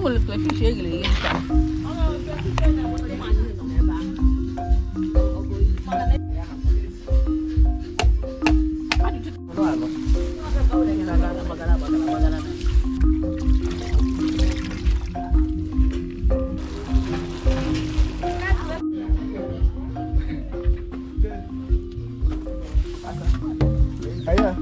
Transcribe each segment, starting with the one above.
Kamu lu tuh sih gile ya. Ayah.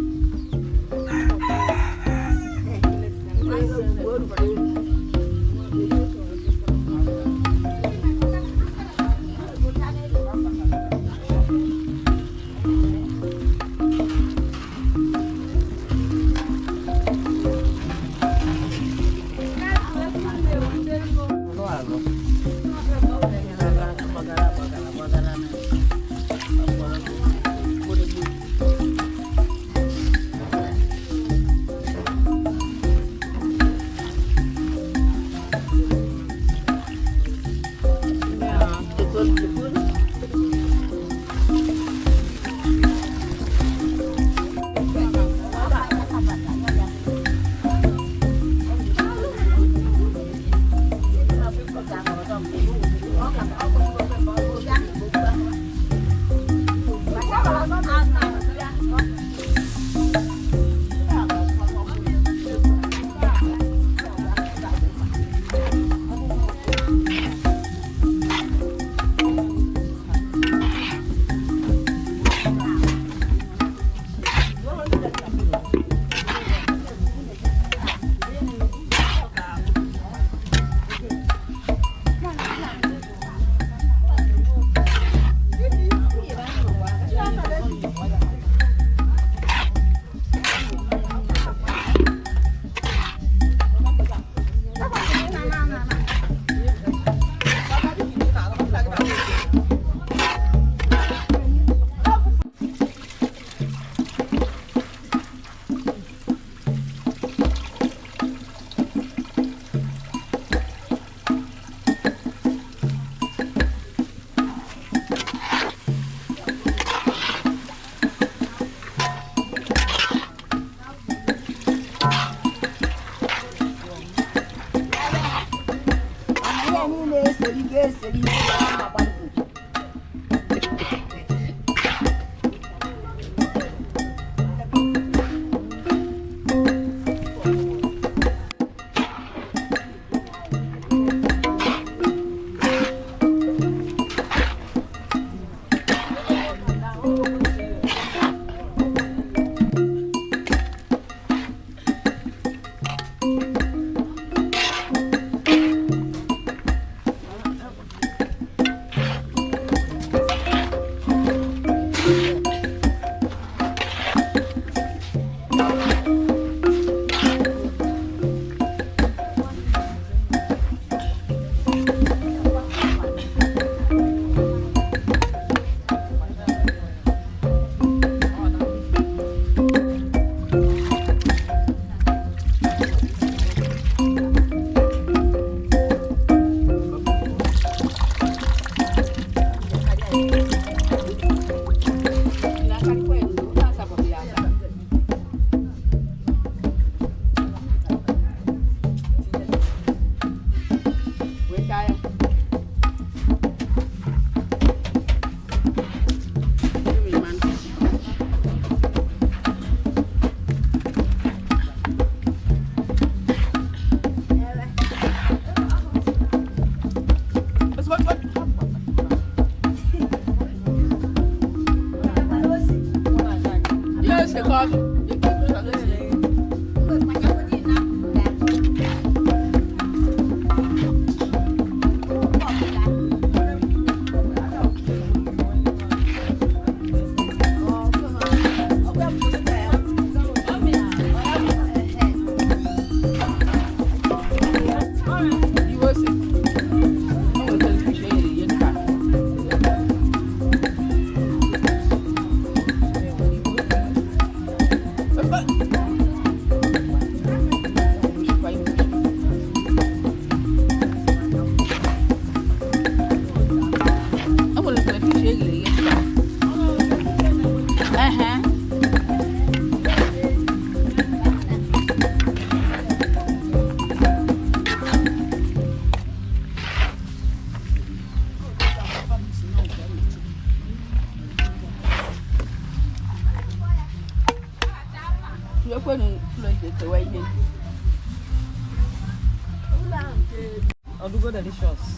Odugo delicious.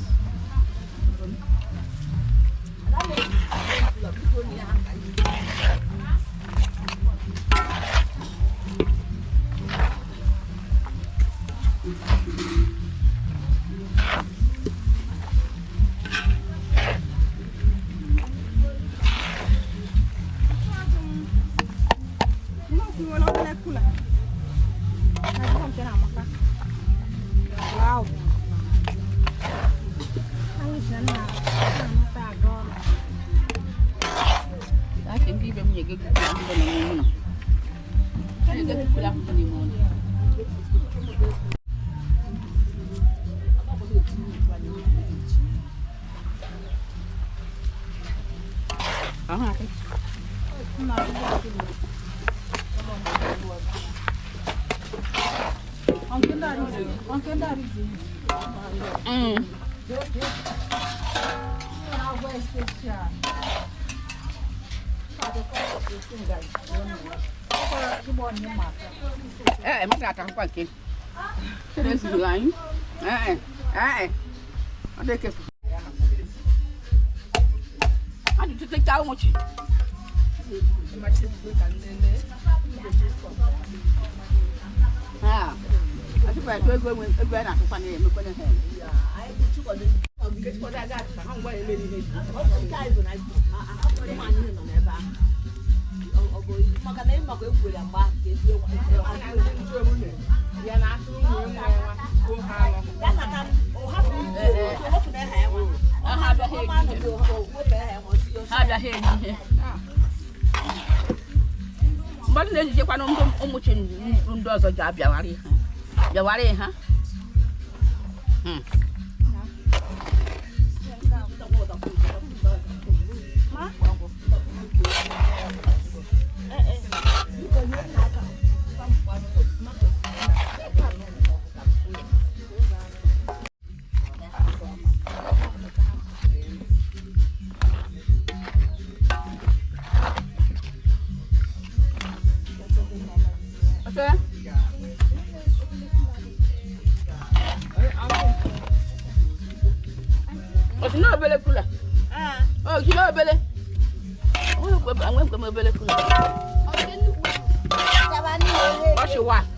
Wow. I can give him a good one. I get to put up anymore. Mất ra trong quán kia. Thế nên sự anh. Ở đây kìa. Anh đi cháu một chút. Anh phải chơi quên nào quan hệ mới quan hệ. Cái con ra không quay lên đi. Makanya ini makai ubi yang bah, jadi ya nanti ada hei. Mbak ni je kwa nomdo omuchin ndo zo ja biawari. Biawari ha. Okay. Oh, you know belly cooler. Oh, you know belly. Oh, I'm going to belly cooler. What's your wife?